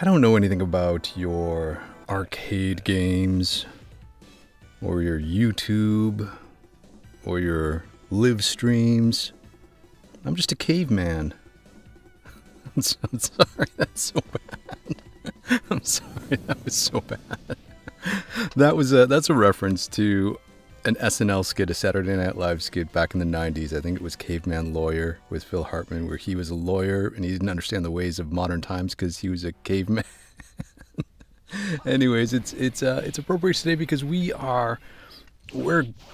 I don't know anything about your arcade games, or your YouTube, or your live streams. I'm just a caveman. I'm sorry, that's so bad. I'm sorry, that was so bad. That's a reference to an SNL skit, a Saturday Night Live skit back in the 90s. I think it was Caveman Lawyer with Phil Hartman, where he was a lawyer and he didn't understand the ways of modern times because he was a caveman. Anyways, it's appropriate today because we're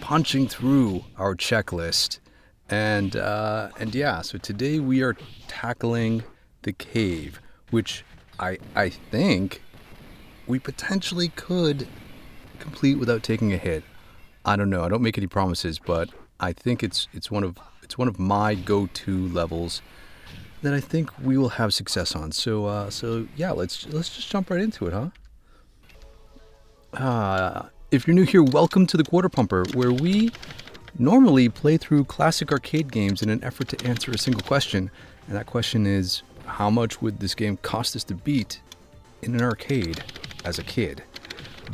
punching through our checklist, and yeah. So today we are tackling the cave, which I think we potentially could complete without taking a hit. I don't know. I don't make any promises, but I think it's one of my go-to levels that I think we will have success on. So yeah, let's just jump right into it, huh? If you're new here, welcome to the Quarter Pumper, where we normally play through classic arcade games in an effort to answer a single question, and that question is, how much would this game cost us to beat in an arcade as a kid?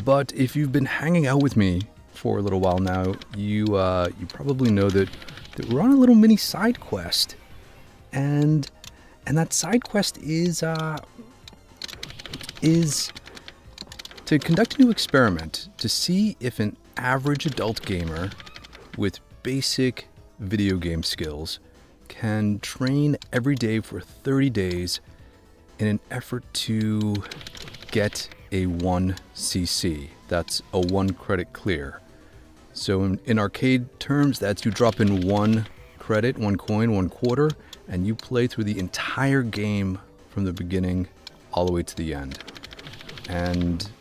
But if you've been hanging out with me for a little while now, you probably know that we're on a little mini side quest, and that side quest is to conduct a new experiment to see if an average adult gamer with basic video game skills can train every day for 30 days in an effort to get a 1cc. That's a 1 credit clear. So in arcade terms, that's you drop in 1 credit, 1 coin, 1 quarter, and you play through the entire game from the beginning all the way to the end. And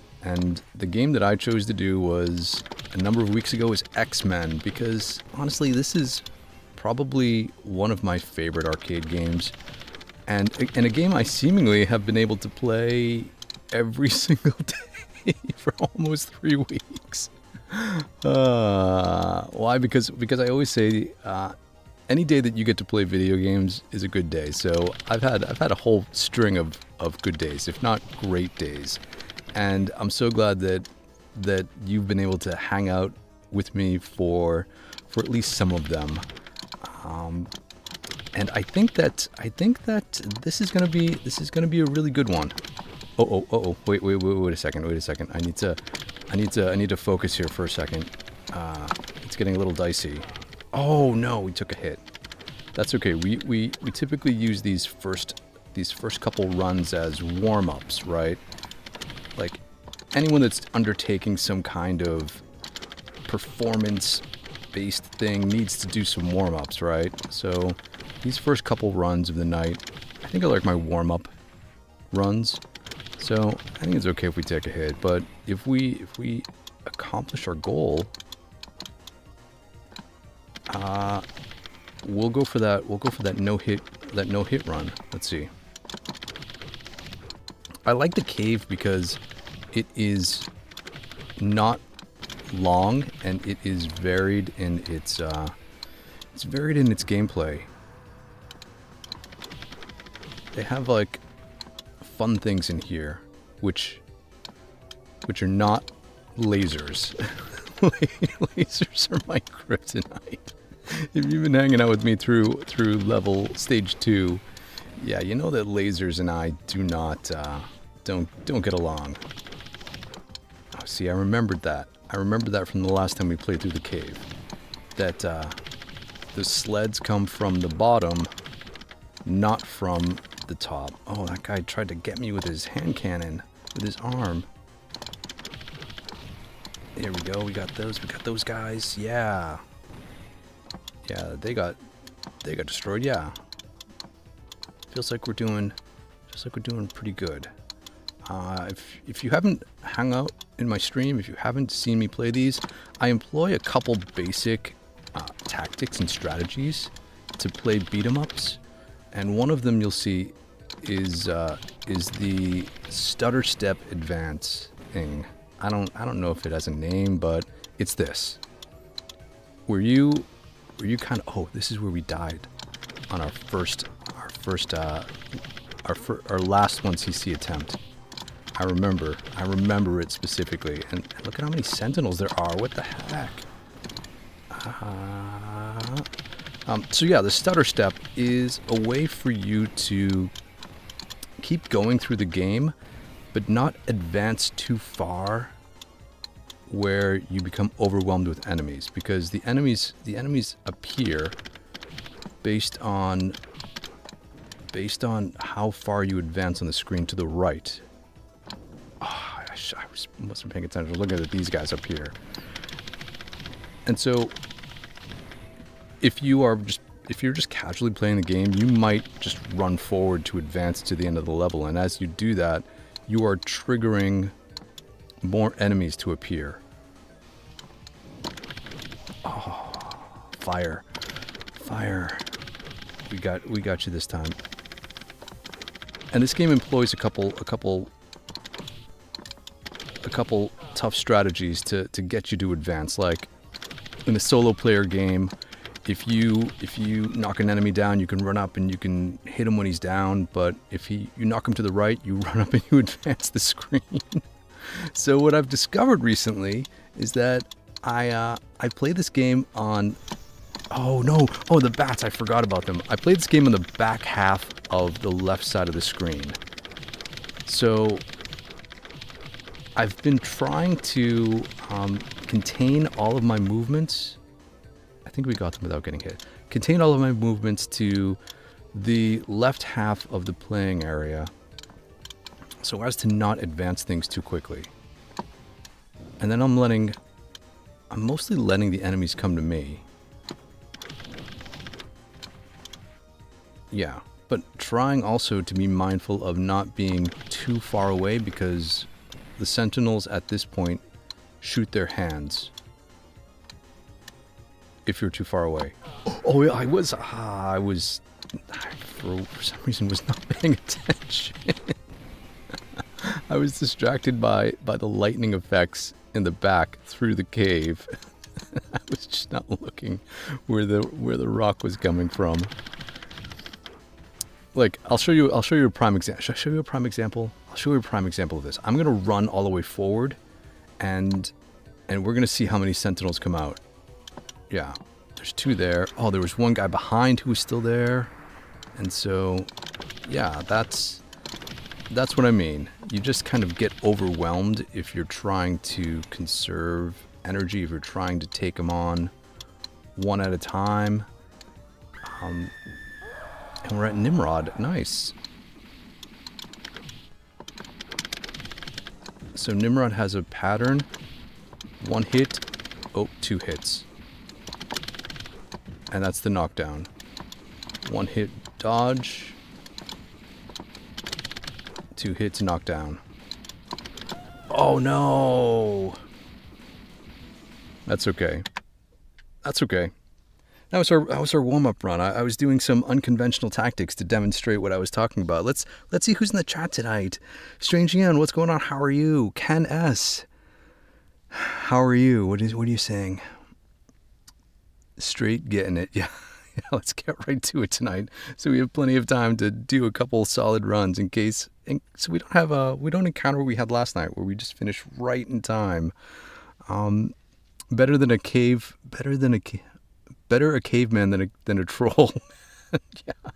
the game that I chose to do was a number of weeks ago was Xmen, because honestly, this is probably one of my favorite arcade games, and a game I seemingly have been able to play every single day for almost 3 weeks. Why? Because I always say any day that you get to play video games is a good day. So I've had a whole string of good days, if not great days. And I'm so glad that you've been able to hang out with me for at least some of them. And I think that this is gonna be a really good one. Oh! Wait a second. I need to focus here for a second. It's getting a little dicey. Oh no, we took a hit. That's okay. We typically use these first couple runs as warm-ups, right? Like, anyone that's undertaking some kind of performance-based thing needs to do some warm-ups, right? So these first couple runs of the night, I think I like my warm-up runs. So I think it's okay if we take a hit, but if we accomplish our goal, we'll go for that no hit run. Let's see. I like the cave because it is not long and it is varied in its gameplay. They have like fun things in here, which are not lasers. Lasers are my kryptonite. If you've been hanging out with me through level stage 2, yeah, you know that lasers and I do not don't get along. Oh, see, I remembered that. I remember that from the last time we played through the cave. That the sleds come from the bottom, not from the top. Oh, that guy tried to get me with his hand cannon, with his arm. There we go. We got those guys. Yeah. Yeah, they got destroyed. Yeah. Feels like we're doing pretty good. If you haven't hung out in my stream, if you haven't seen me play these, I employ a couple basic tactics and strategies to play beat 'em ups, and one of them you'll see is the stutter step advance thing. I don't know if it has a name, but it's this. Were you kind of, oh, this is where we died on our last 1cc attempt. I remember it specifically. And look at how many sentinels there are. What the heck? So yeah, the stutter step is a way for you to keep going through the game, but not advance too far where you become overwhelmed with enemies, because the enemies appear based on how far you advance on the screen to the right. Oh, wasn't paying attention. I was looking at these guys up here. And so if you're just casually playing the game, you might just run forward to advance to the end of the level, and as you do that, you are triggering more enemies to appear. Oh, fire. We got you this time. And this game employs a couple tough strategies to get you to advance. Like in a solo player game, if you knock an enemy down, you can run up and you can hit him when he's down, but if you knock him to the right, you run up and you advance the screen. So what I've discovered recently is that I play this game on... Oh no! Oh, the bats, I forgot about them. I played this game on the back half of the left side of the screen. So I've been trying to contain all of my movements. I think we got them without getting hit. Contain all of my movements to the left half of the playing area so as to not advance things too quickly. And then I'm mostly letting the enemies come to me. Yeah, but trying also to be mindful of not being too far away, because the sentinels at this point shoot their hands if you're too far away. Oh yeah, I was for some reason was not paying attention. I was distracted by the lightning effects in the back through the cave. I was just not looking where the rock was coming from. Like, I'll show you a prime example. Should I show you a prime example? I'll show you a prime example of this. I'm gonna run all the way forward, and we're gonna see how many sentinels come out. Yeah, there's two there. Oh, there was one guy behind who was still there, and so, yeah, that's what I mean. You just kind of get overwhelmed if you're trying to conserve energy, if you're trying to take them on one at a time. And we're at Nimrod. Nice. So Nimrod has a pattern. One hit. Oh, two hits. And that's the knockdown. One hit dodge. Two hits knockdown. Oh no! That's okay. That's okay. That was our warm-up run. I was doing some unconventional tactics to demonstrate what I was talking about. Let's see who's in the chat tonight. Strange Ian, what's going on? How are you? Ken S. How are you? What are you saying? Straight getting it. Yeah, let's get right to it tonight. So we have plenty of time to do a couple solid runs so we don't encounter what we had last night, where we just finished right in time. Better a caveman than a troll. Yeah.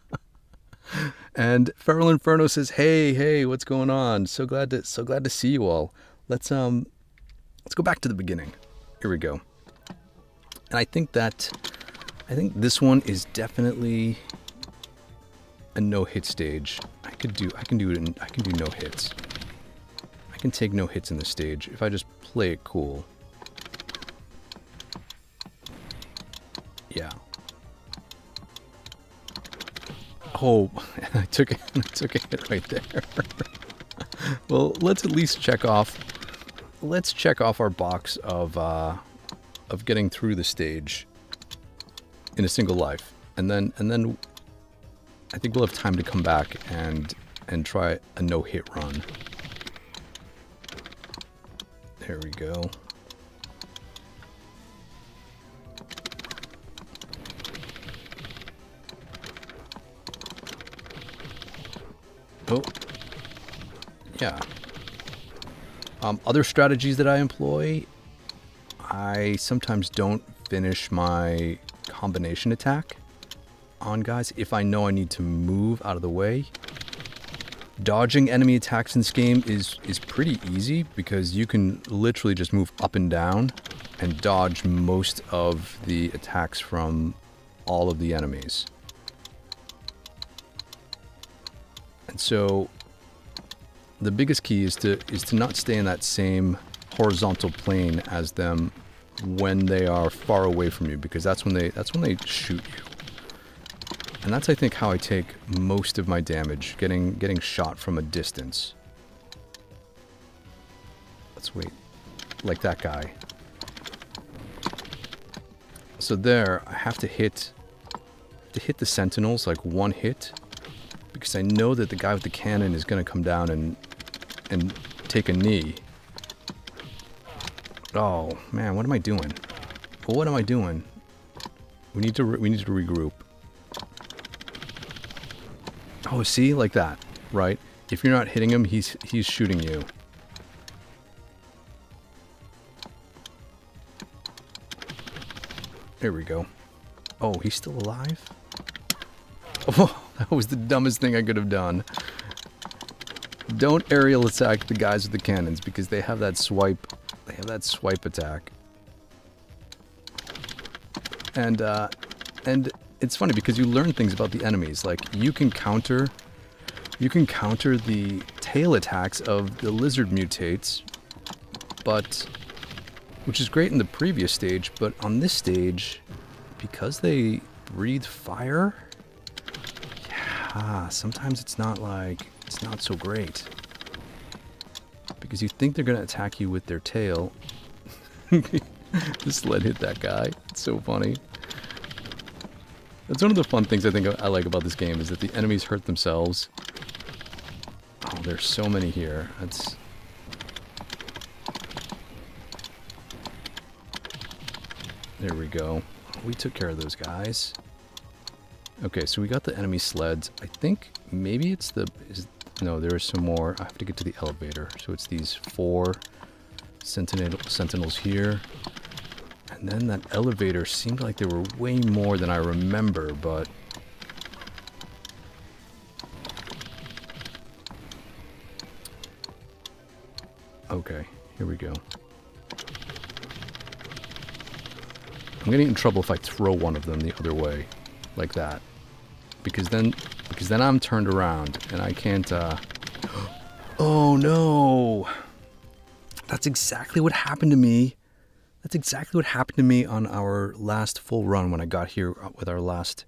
And Feral Inferno says, "Hey, what's going on? So glad to see you all. Let's go back to the beginning. Here we go." And I think this one is definitely a no-hit stage. I can do no hits. I can take no hits in this stage if I just play it cool. Yeah. Oh, I took a hit right there. Well, let's at least check off our box of getting through the stage in a single life, and then I think we'll have time to come back and try a no-hit run. There we go. Oh, yeah. Other strategies that I employ, I sometimes don't finish my combination attack on guys if I know I need to move out of the way. Dodging enemy attacks in this game is pretty easy because you can literally just move up and down and dodge most of the attacks from all of the enemies. And so the biggest key is to not stay in that same horizontal plane as them when they are far away from you, because that's when they shoot you. And that's, I think, how I take most of my damage, getting shot from a distance. Let's wait. Like that guy. So there, I have to hit the sentinels like one hit, because I know that the guy with the cannon is going to come down and take a knee. Oh man, what am I doing? What am I doing? We need to regroup. Oh, see, like that, right? If you're not hitting him, he's shooting you. There we go. Oh, he's still alive? Oh, that was the dumbest thing I could have done. Don't aerial attack the guys with the cannons because they have that swipe. They have that swipe attack. And it's funny because you learn things about the enemies. Like you can counter the tail attacks of the lizard mutates, but which is great in the previous stage, but on this stage, because they breathe fire, yeah, sometimes it's not so great. Because you think they're gonna attack you with their tail. This sled hit that guy. It's so funny. That's one of the fun things I think I like about this game, is that the enemies hurt themselves. Oh, there's so many here. There we go. We took care of those guys. Okay, so we got the enemy sleds. I think maybe it's no, there is some more. I have to get to the elevator. So it's these 4 sentinels here. And then that elevator seemed like there were way more than I remember, but... Okay, here we go. I'm gonna get in trouble if I throw one of them the other way. Like that. Because then I'm turned around and I can't, Oh no! That's exactly what happened to me. That's exactly what happened to me on our last full run when I got here with our last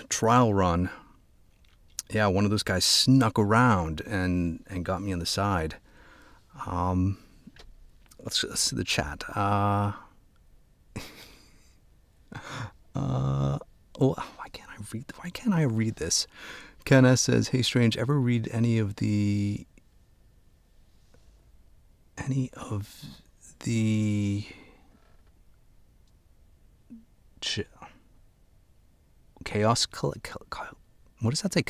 trial run. Yeah, one of those guys snuck around and got me on the side. Let's see the chat. Oh, why can't I read this? Kenna says, "Hey Strange, ever read any of the Chaos what does that say?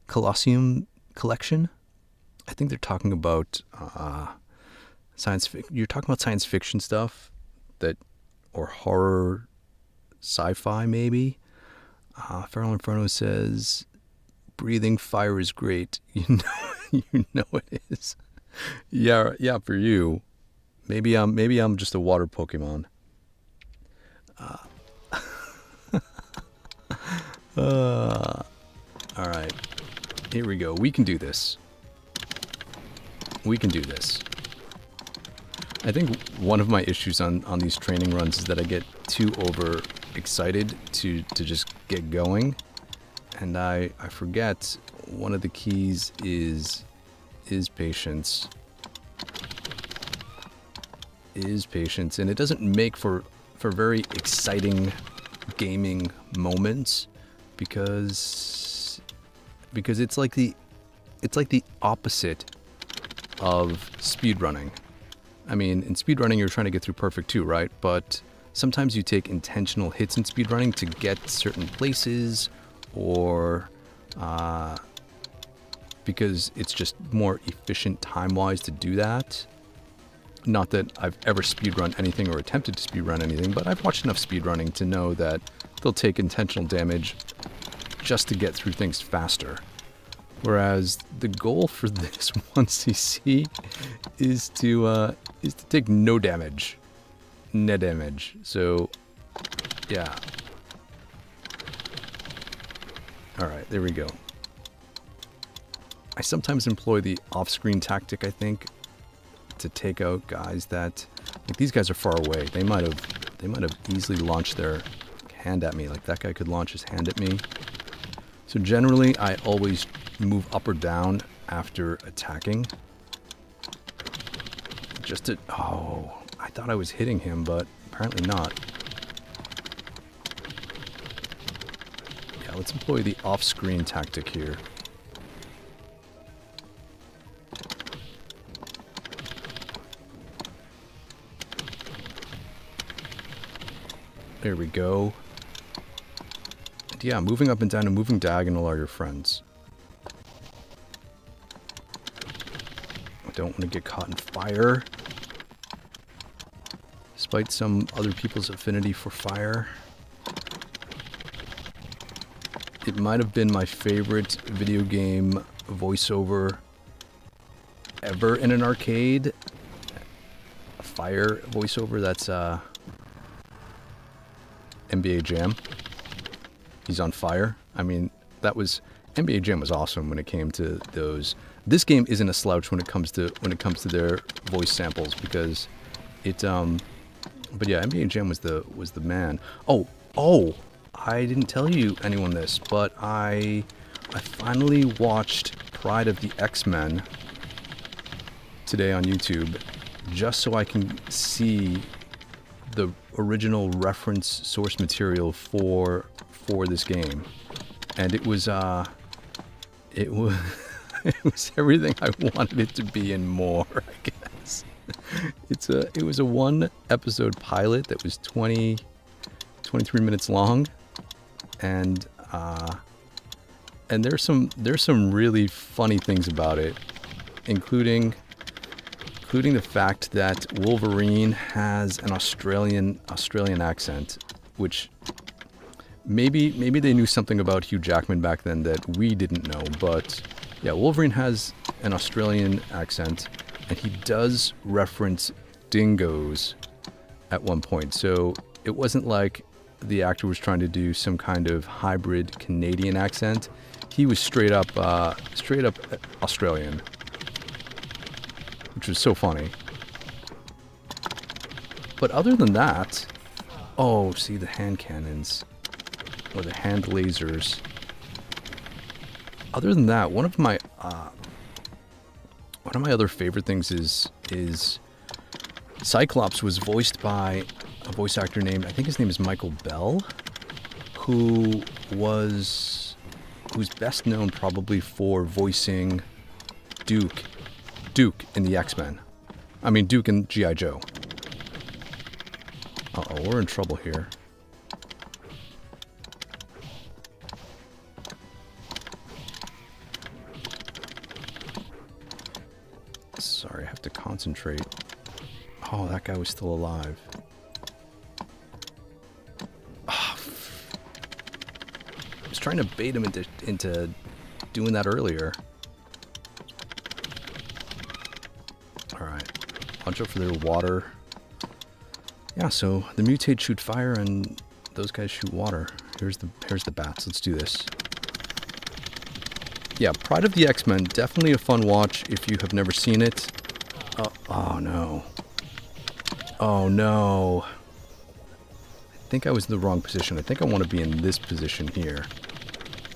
Colosseum collection? I think they're talking about science fiction. You're talking about science fiction stuff or horror, sci-fi maybe. Feral Inferno says, "Breathing fire is great." You know it is. Yeah, for you. Maybe I'm just a water Pokemon. All right, here we go. We can do this. We can do this. I think one of my issues on these training runs is that I get too over excited to just get going, and I forget one of the keys is patience. And it doesn't make for very exciting gaming moments because it's like the opposite of speedrunning. I mean, in speedrunning you're trying to get through perfect 2, right? But sometimes you take intentional hits in speedrunning to get certain places or because it's just more efficient time-wise to do that. Not that I've ever speedrun anything or attempted to speedrun anything, but I've watched enough speedrunning to know that they'll take intentional damage just to get through things faster. Whereas the goal for this 1cc is to take no damage, net damage. So, yeah. All right, there we go. I sometimes employ the off-screen tactic, I think, to take out guys that, like, these guys are far away. They might have easily launched their hand at me. Like, that guy could launch his hand at me. So generally, I always move up or down after attacking. Just to... Oh, I thought I was hitting him, but apparently not. Yeah, let's employ the off-screen tactic here. There we go. And yeah, moving up and down and moving diagonal are your friends. I don't want to get caught in fire. Despite some other people's affinity for fire. It might have been my favorite video game voiceover ever in an arcade. A fire voiceover, that's NBA Jam. He's on fire. I mean, that was... NBA Jam was awesome when it came to those. This game isn't a slouch when it comes to their voice samples, because it but yeah, NBA Jam was the man. Oh, I didn't tell you anyone this, but I finally watched Pride of the Xmen today on YouTube, just so I can see the original reference source material for this game, and it was it was everything I wanted it to be and more, I guess. It was a 1-episode pilot that was 23 minutes long, and there's some really funny things about it, including the fact that Wolverine has an Australian accent, which maybe they knew something about Hugh Jackman back then that we didn't know. But yeah, Wolverine has an Australian accent, and he does reference dingoes at one point. So it wasn't like the actor was trying to do some kind of hybrid Canadian accent. He was straight up Australian, which was so funny. But other than that, oh, see the hand cannons, or the hand lasers. Other than that, one of my other favorite things is Cyclops was voiced by a voice actor named, I think his name is Michael Bell, who's best known probably for voicing Duke in the Xmen. I mean, Duke in G.I. Joe. Uh-oh, we're in trouble here. Sorry, I have to concentrate. Oh, that guy was still alive. Oh, I was trying to bait him into doing that earlier. Watch out for their water. Yeah, so the mutate shoot fire and those guys shoot water. Here's the bats. Let's do this. Yeah, Pride of the Xmen, definitely a fun watch if you have never seen it. Oh no. Oh no. I think I was in the wrong position. I think I want to be in this position here.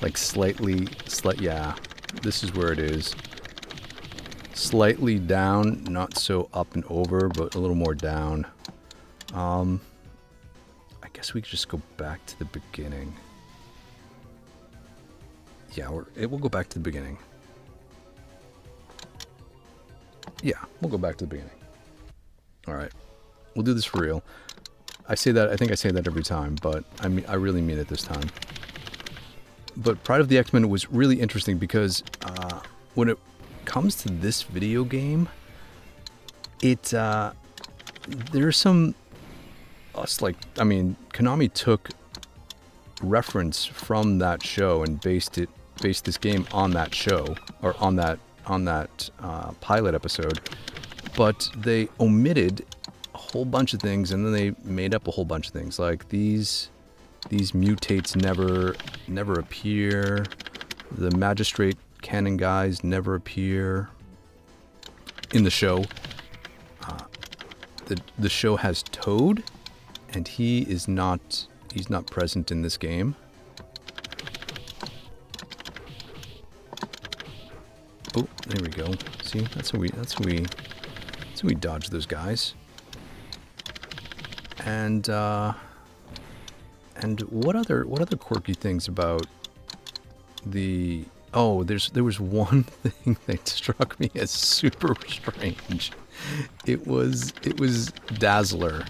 Like yeah, this is where it is. Slightly down, not so up and over, but a little more down. I guess we could just go back to the beginning. Yeah, we'll go back to the beginning. Yeah, we'll go back to the beginning. All right, we'll do this for real. I think I say that every time, but I really mean it this time. But Pride of the Xmen was really interesting because when it comes to this video game, there's some Konami took reference from that show and based this game on that show, or on that pilot episode, but they omitted a whole bunch of things, and then they made up a whole bunch of things, like these mutates never appear, the magistrate cannon guys never appear in the show. The show has Toad, and he's not present in this game. Oh, there we go. See, that's how we dodge those guys. And what other quirky things about the... Oh, there was one thing that struck me as super strange. It was Dazzler.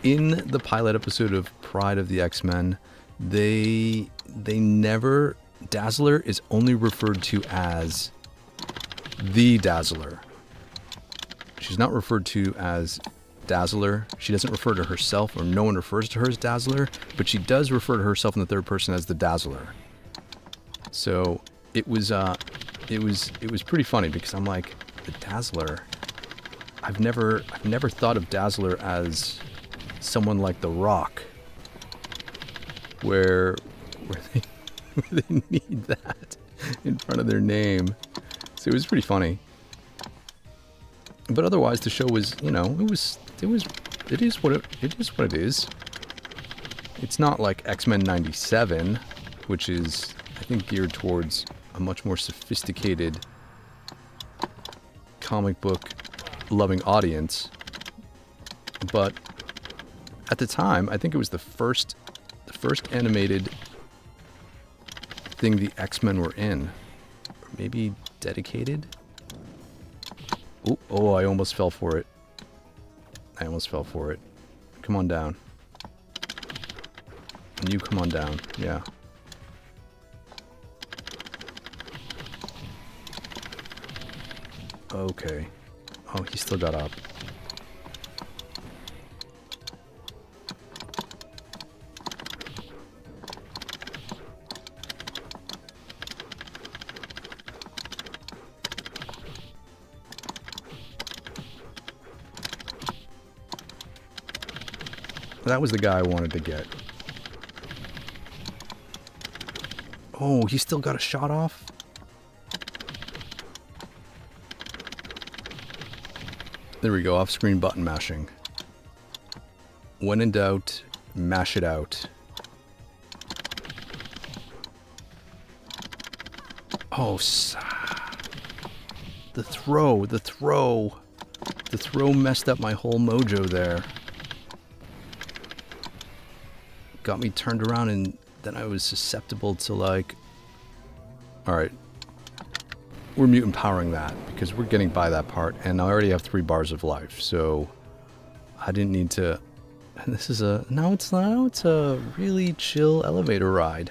In the pilot episode of Pride of the Xmen, they never... Dazzler is only referred to as the Dazzler. She's not referred to as Dazzler. She doesn't refer to herself, or no one refers to her as Dazzler, but she does refer to herself in the third person as the Dazzler. So it was pretty funny, because I'm like, the Dazzler. I've never thought of Dazzler as someone like The Rock, where they need that in front of their name. So it was pretty funny. But otherwise, the show was, it is what it is. It's not like X-Men 97, which is, I think, geared towards a much more sophisticated comic book loving audience. But at the time, I think it was the first animated thing the X-Men were in. Or maybe dedicated? Oh, I almost fell for it. Come on down. And you come on down. Yeah. Okay. Oh, he still got up. That was the guy I wanted to get. Oh, he still got a shot off? There we go, off-screen button mashing. When in doubt, mash it out. Oh, the throw messed up my whole mojo there. Got me turned around, and then I was susceptible to, like... Alright. We're mutant powering that, because we're getting by that part, and I already have 3 bars of life, so... I didn't need to... And this is a... Now it's a really chill elevator ride.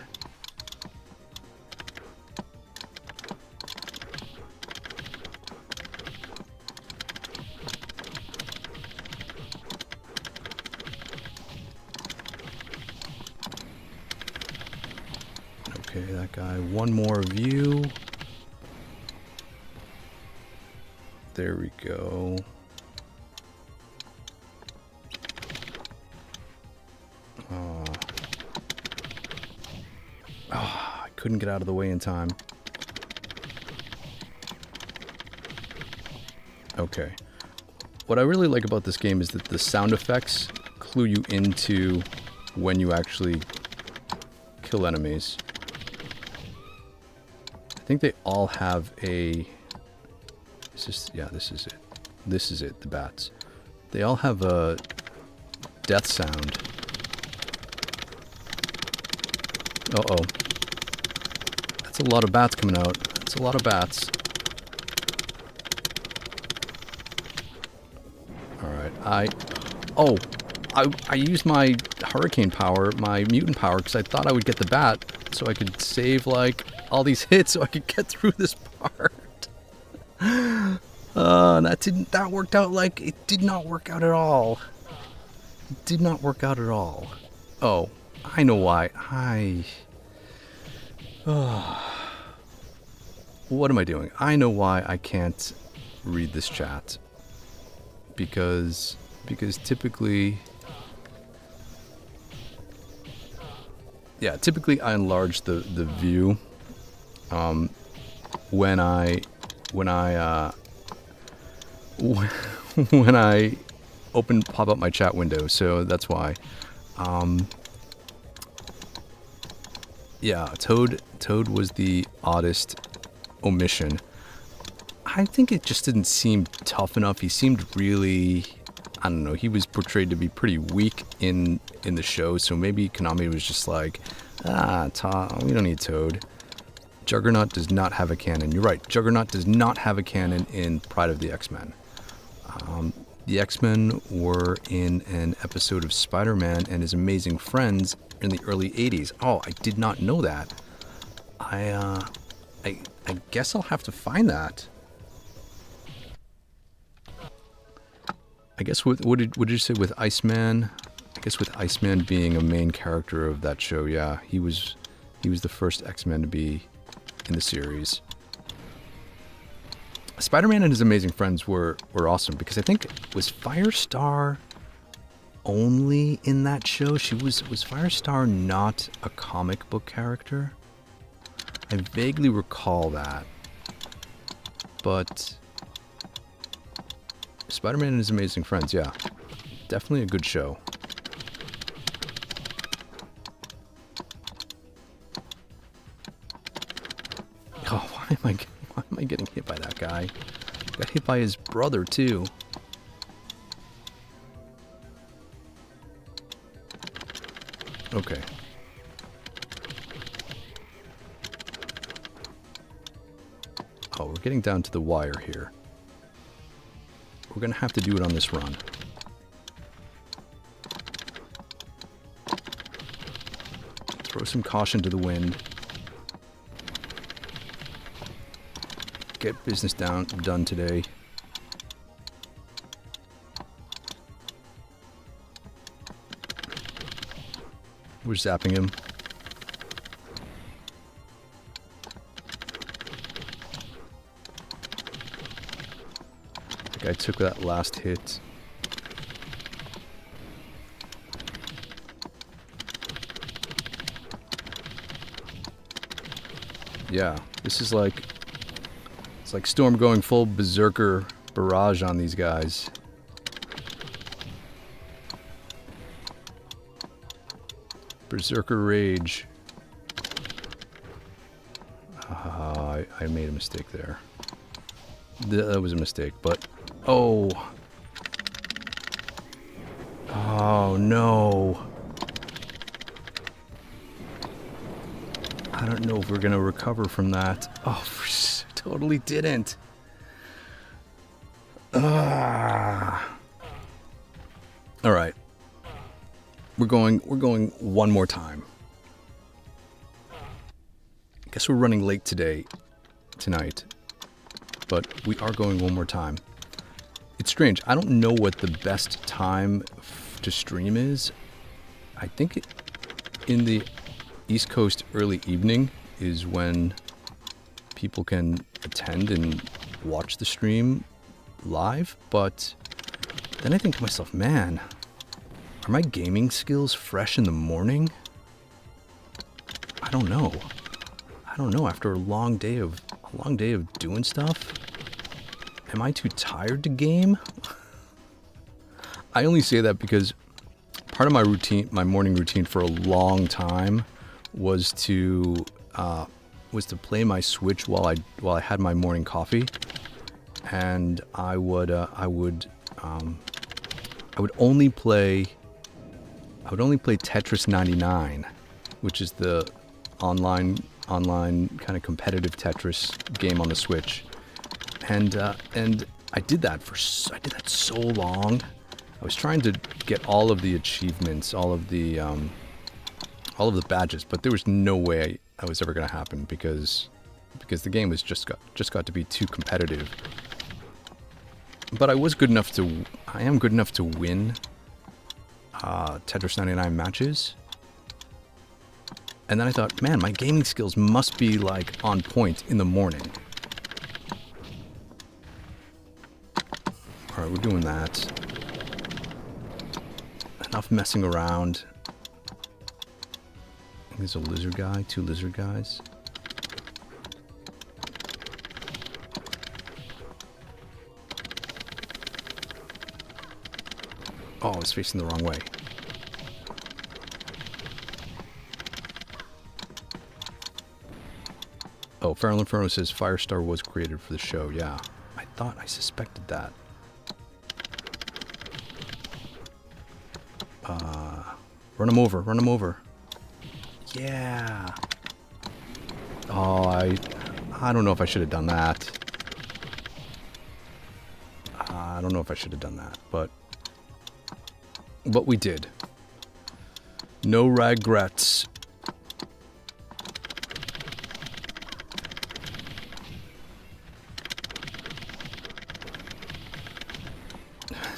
Okay, that guy. One more view. There we go. Oh, I couldn't get out of the way in time. Okay. What I really like about this game is that the sound effects clue you into when you actually kill enemies. I think they all have a... Yeah, this is it. This is it, the bats. They all have a death sound. Uh-oh. That's a lot of bats coming out. That's a lot of bats. Alright, Oh! I used my hurricane power, my mutant power, because I thought I would get the bat so I could save, like, all these hits so I could get through this part. And that worked out like, it did not work out at all. It did not work out at all. Oh, I know why. What am I doing? I know why I can't read this chat. Because typically... Yeah, typically I enlarge the view when I pop up my chat window, so that's why. Yeah, Toad was the oddest omission. I think it just didn't seem tough enough. He seemed really, I don't know, he was portrayed to be pretty weak in the show, so maybe Konami was just like, we don't need Toad. Juggernaut does not have a canon. You're right, Juggernaut does not have a canon in Pride of the X-Men. The X-Men were in an episode of Spider-Man and His Amazing Friends in the early 80s. Oh, I did not know that. I guess I'll have to find that. I guess what did you say with Iceman? I guess with Iceman being a main character of that show, yeah, he was the first X-Men to be in the series. Spider-Man and His Amazing Friends were awesome because I think was Firestar only in that show? Was Firestar not a comic book character? I vaguely recall that. But Spider-Man and His Amazing Friends, yeah. Definitely a good show. Oh, why am I getting hit by that guy? Got hit by his brother too. Okay. Oh, we're getting down to the wire here. We're gonna have to do it on this run. Throw some caution to the wind. Get business done today. We're zapping him. The guy took that last hit. Yeah, this is like... It's like Storm going full berserker barrage on these guys. Berserker rage. I made a mistake there. That was a mistake, but... Oh! Oh, no! I don't know if we're gonna recover from that. Oh, totally didn't. All right. We're going one more time. I guess we're running late tonight, but we are going one more time. It's strange. I don't know what the best time to stream is. I think in the East Coast early evening is when people can attend and watch the stream live, but then I think to myself, man, are my gaming skills fresh in the morning? I don't know. After a long day of doing stuff, am I too tired to game? I only say that because part of my routine, my morning routine for a long time was to play my Switch while I had my morning coffee, and I would only play Tetris 99, which is the online kind of competitive Tetris game on the Switch, and I did that so long, I was trying to get all of the achievements, all of the badges, but there was no way I was ever going to happen because the game was just got to be too competitive. But I am good enough to win Tetris 99 matches. And then I thought, man, my gaming skills must be like on point in the morning. All right, we're doing that. Enough messing around. There's a lizard guy, 2 lizard guys. Oh, I was facing the wrong way. Oh, Feral Inferno says Firestar was created for the show. Yeah, I suspected that. Run him over. Yeah. Oh, I don't know if I should have done that. But we did. No regrets.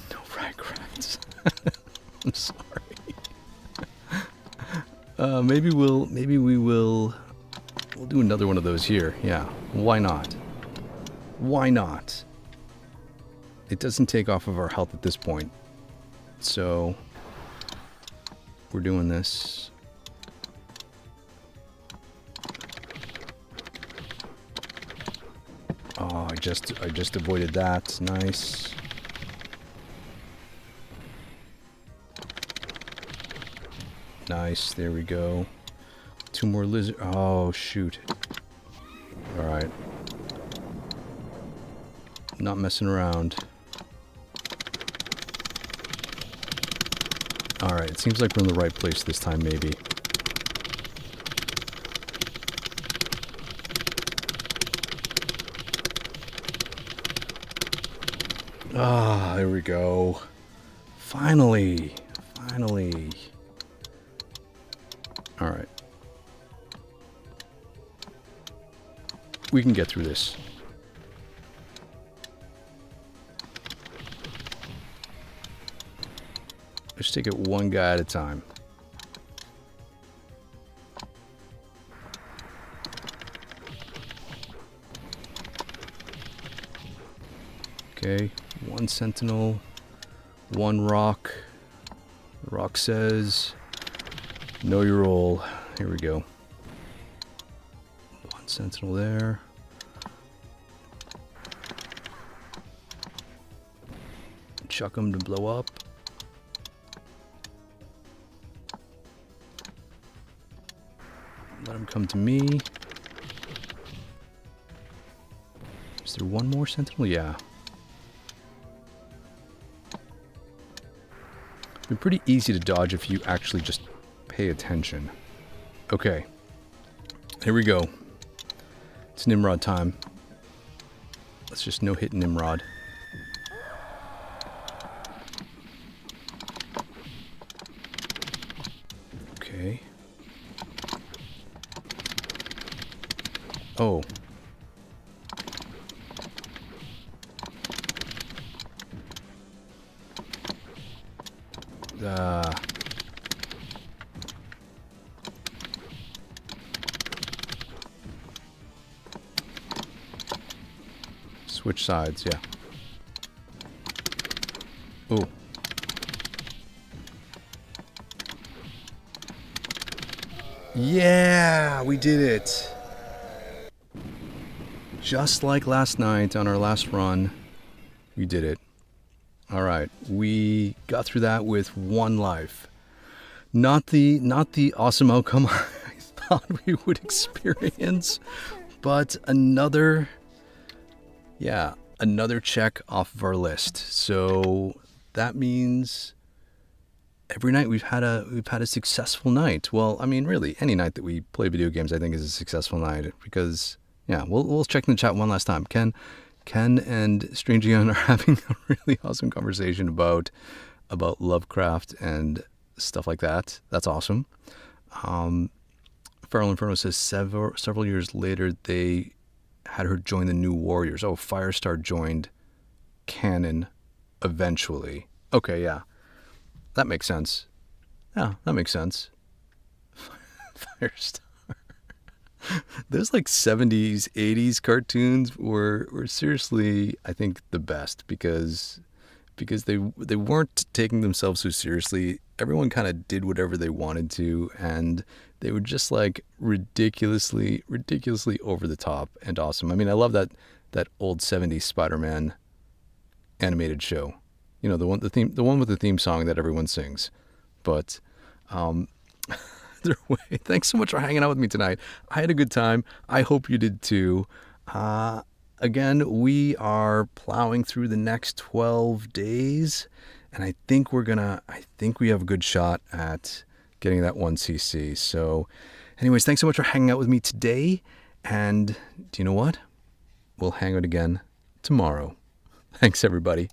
No regrets. I'm sorry. We'll do another one of those here. Yeah, why not? Why not? It doesn't take off of our health at this point. So we're doing this. Oh, I just avoided that. Nice. Nice, there we go. 2 more lizard. Oh, shoot. Alright. Not messing around. Alright, it seems like we're in the right place this time, maybe. Ah, there we go. Finally. Alright. We can get through this. Let's take it one guy at a time. Okay, 1 sentinel, 1 rock. The rock says, know your role. Here we go. 1 sentinel there. Chuck him to blow up. Let him come to me. Is there 1 more sentinel? Yeah. It's been pretty easy to dodge if you actually just pay attention. Okay. Here we go. It's Nimrod time. Let's just no-hit Nimrod. Okay. Oh. Switch sides, yeah. Oh. Yeah, we did it. Just like last night on our last run, we did it. All right, we got through that with 1 life. Not the awesome outcome I thought we would experience, but another check off of our list. So that means every night we've had a successful night. Well, I mean, really, any night that we play video games, I think, is a successful night because, yeah, we'll check in the chat one last time. Ken and Strange Young are having a really awesome conversation about about Lovecraft and stuff like that. That's awesome. Feral Inferno says several years later they had her join the New Warriors. Oh, Firestar joined canon eventually. Okay, yeah. That makes sense. Yeah, that makes sense. Firestar. Those like 70s, 80s cartoons were seriously, I think, the best because they weren't taking themselves so seriously. Everyone kind of did whatever they wanted to, and they were just like ridiculously over the top and awesome. I mean, I love that old 70s Spider-Man animated show. You know, the one with the theme song that everyone sings. But either way, thanks so much for hanging out with me tonight. I had a good time. I hope you did too. Again, we are plowing through the next 12 days, and I think we have a good shot at getting that 1cc. So anyways, thanks so much for hanging out with me today. And do you know what? We'll hang out again tomorrow. Thanks, everybody.